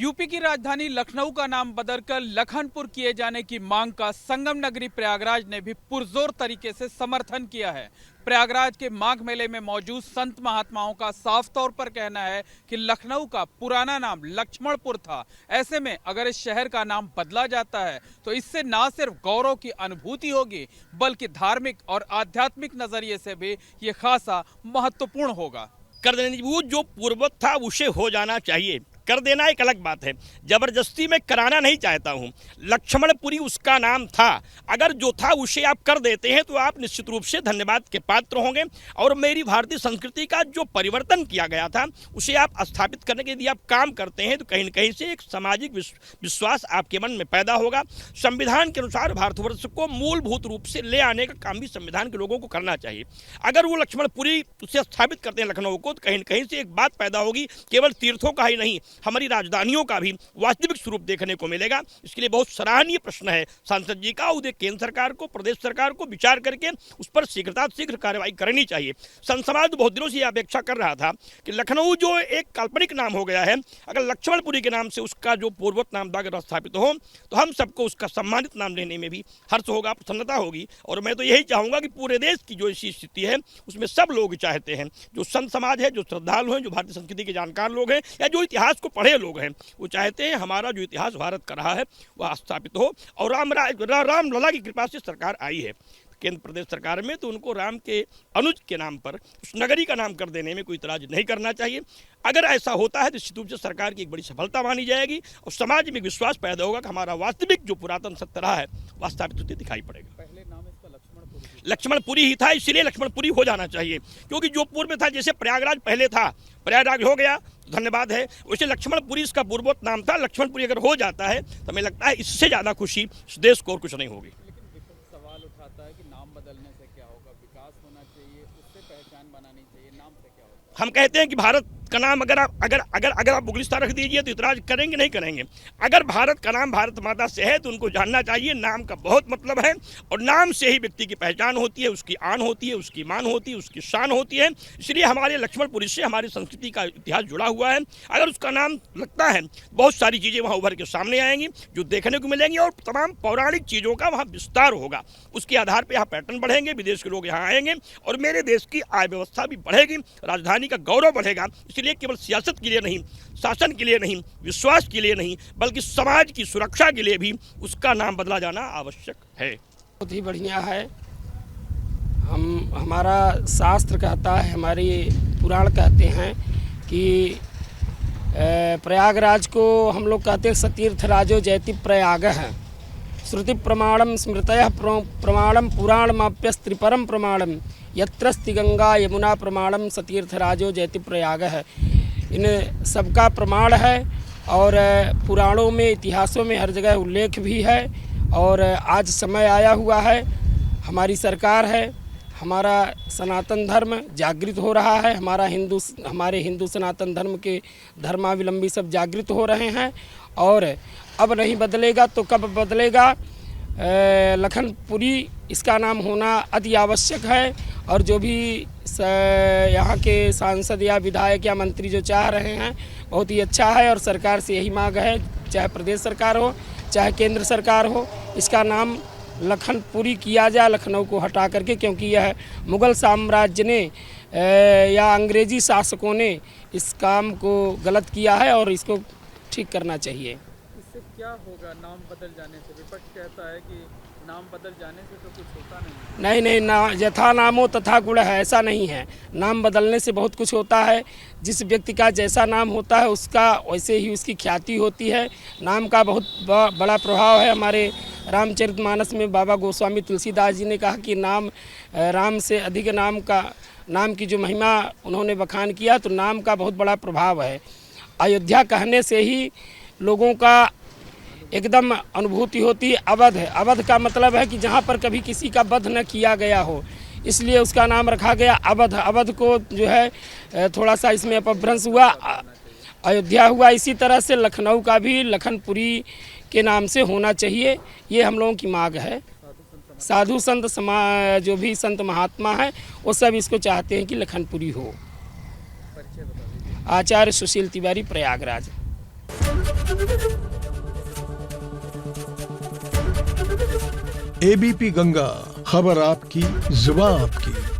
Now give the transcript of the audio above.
UP की राजधानी लखनऊ का नाम बदलकर लखनपुर किए जाने की मांग का संगम नगरी प्रयागराज ने भी पुरजोर तरीके से समर्थन किया है। प्रयागराज के माघ मेले में मौजूद संत महात्माओं का साफ तौर पर कहना है कि लखनऊ का पुराना नाम लक्ष्मणपुर था। ऐसे में अगर इस शहर का नाम बदला जाता है तो इससे न सिर्फ गौरव की अनुभूति होगी बल्कि धार्मिक और आध्यात्मिक नजरिए से भी ये खासा महत्वपूर्ण होगा। कर देने वो जो पूर्ववत था उसे हो जाना चाहिए। कर देना एक अलग बात है, जबरदस्ती मैं कराना नहीं चाहता हूं। लक्ष्मणपुरी उसका नाम था, अगर जो था उसे आप कर देते हैं तो आप निश्चित रूप से धन्यवाद के पात्र होंगे। और मेरी भारतीय संस्कृति का जो परिवर्तन किया गया था उसे आप स्थापित करने के लिए आप काम करते हैं तो कहीं न कहीं से एक सामाजिक विश्वास आपके मन में पैदा होगा। संविधान के अनुसार भारतवर्ष को मूलभूत रूप से ले आने का काम भी संविधान के लोगों को करना चाहिए। अगर वो लक्ष्मणपुरी उसे स्थापित करते हैं लखनऊ को तो कहीं न कहीं से एक बात पैदा होगी, केवल तीर्थों का ही नहीं हमारी राजधानियों का भी वास्तविक स्वरूप देखने को मिलेगा। इसके लिए बहुत सराहनीय प्रश्न है सांसद जी का। उन्हें केंद्र सरकार को, प्रदेश सरकार को विचार करके उस पर शीघ्र कार्रवाई करनी चाहिए। संत समाज बहुत दिनों से यह अपेक्षा कर रहा था कि लखनऊ जो एक काल्पनिक नाम हो गया है, अगर लक्ष्मणपुरी के नाम से उसका जो पूर्ववत नाम अगर स्थापित हो तो हम सबको उसका सम्मानित नाम लेने में भी हर्ष होगा, प्रसन्नता होगी। और मैं तो यही चाहूँगा कि पूरे देश की जो ऐसी स्थिति है उसमें सब लोग चाहते हैं, जो संत समाज है, जो श्रद्धालु हैं, जो भारतीय संस्कृति के जानकार लोग हैं या जो इतिहास को पढ़े लोग हैं, वो चाहते हैं हमारा जो इतिहास भारत का रहा है वह स्थापित हो। और राम लला की कृपा से सरकार आई है केंद्र प्रदेश सरकार में, तो उनको राम के अनुज के नाम पर उस नगरी का नाम कर देने में कोई इतराज नहीं करना चाहिए। अगर ऐसा होता है तो निश्चित रूप से सरकार की एक बड़ी सफलता मानी जाएगी और समाज में विश्वास पैदा होगा कि हमारा वास्तविक जो पुरातन सत्य रहा है वह स्थापित होते दिखाई पड़ेगा। पहले नाम इसका लक्ष्मणपुरी ही था, इसलिए लक्ष्मणपुरी हो जाना चाहिए, क्योंकि जो पूर्व में था, जैसे प्रयागराज पहले था, प्रयागराज हो गया तो धन्यवाद है, वैसे लक्ष्मणपुरी इसका पूर्ववत नाम था। लक्ष्मणपुरी अगर हो जाता है तो हमें लगता है इससे ज़्यादा खुशी इस देश को और कुछ नहीं होगी। लेकिन विपक्ष सवाल उठाता है कि नाम बदलने से क्या होगा, विकास होना चाहिए, उससे पहचान बनानी चाहिए, नाम से क्या होगा। हम कहते हैं कि भारत का नाम अगर आप गुलिस्तान रख दीजिए तो इतराज करेंगे नहीं करेंगे। अगर भारत का नाम भारत माता से है तो उनको जानना चाहिए नाम का बहुत मतलब है और नाम से ही व्यक्ति की पहचान होती है, उसकी आन होती है, उसकी मान होती है, उसकी शान होती है। इसलिए हमारे लक्ष्मणपुरी से हमारी संस्कृति का इतिहास जुड़ा हुआ है। अगर उसका नाम लगता है बहुत सारी चीज़ें वहाँ उभर के सामने आएंगी जो देखने को मिलेंगी और तमाम पौराणिक चीज़ों का वहाँ विस्तार होगा। उसके आधार पर यहाँ पर्यटन बढ़ेंगे, विदेश के लोग यहाँ आएंगे और मेरे देश की आय व्यवस्था भी बढ़ेगी, राजधानी का गौरव बढ़ेगा। इसलिए केवल सियासत के लिए नहीं, शासन के लिए नहीं, विश्वास के लिए नहीं, बल्कि समाज की सुरक्षा के लिए भी उसका नाम बदला जाना आवश्यक है। बहुत ही बढ़िया है। हमारा शास्त्र कहता है, हमारे पुराण कहते हैं कि प्रयागराज को हम लोग कहते हैं सतीर्थ राजो जयति प्रयागः। श्रुति प्रमाणम स्मृतयः प्रमाणम पुराणमाप्यस्त्रिपरम प्रमाणम यत्रस्ति गंगा यमुना प्रमाणम सतीर्थ राजो जयति प्रयागः। इन सबका प्रमाण है और पुराणों में, इतिहासों में हर जगह उल्लेख भी है। और आज समय आया हुआ है, हमारी सरकार है, हमारा सनातन धर्म जागृत हो रहा है, हमारे हिंदू सनातन धर्म के धर्मावलंबी सब जागृत हो रहे हैं। और अब नहीं बदलेगा तो कब बदलेगा। लखनपुरी इसका नाम होना अति आवश्यक है और जो भी यहाँ के सांसद या विधायक या मंत्री जो चाह रहे हैं बहुत ही अच्छा है। और सरकार से यही मांग है, चाहे प्रदेश सरकार हो चाहे केंद्र सरकार हो, इसका नाम लखनपुरी किया जाए, लखनऊ को हटा करके, क्योंकि यह मुग़ल साम्राज्य ने या अंग्रेजी शासकों ने इस काम को गलत किया है और इसको ठीक करना चाहिए। इससे क्या होगा नाम बदल जाने से? विपक्ष कहता है कि नाम बदल जाने से तो कुछ होता नहीं। ना यथा नामो तथा गुण है, ऐसा नहीं है। नाम बदलने से बहुत कुछ होता है। जिस व्यक्ति का जैसा नाम होता है उसका वैसे ही उसकी ख्याति होती है। नाम का बहुत बड़ा प्रभाव है। हमारे रामचरितमानस में बाबा गोस्वामी तुलसीदास जी ने कहा कि राम से अधिक नाम की जो महिमा उन्होंने बखान किया, तो नाम का बहुत बड़ा प्रभाव है। अयोध्या कहने से ही लोगों का एकदम अनुभूति होती है। अवध का मतलब है कि जहाँ पर कभी किसी का वध न किया गया हो, इसलिए उसका नाम रखा गया अवध को जो है थोड़ा सा इसमें अपभ्रंश हुआ, अयोध्या हुआ। इसी तरह से लखनऊ का भी लखनपुरी के नाम से होना चाहिए, ये हम लोगों की मांग है। साधु संत समाज जो भी संत महात्मा हैं वो सब इसको चाहते हैं कि लखनपुरी हो। आचार्य सुशील तिवारी, प्रयागराज। एबीपी गंगा, खबर आपकी, जुबान आपकी।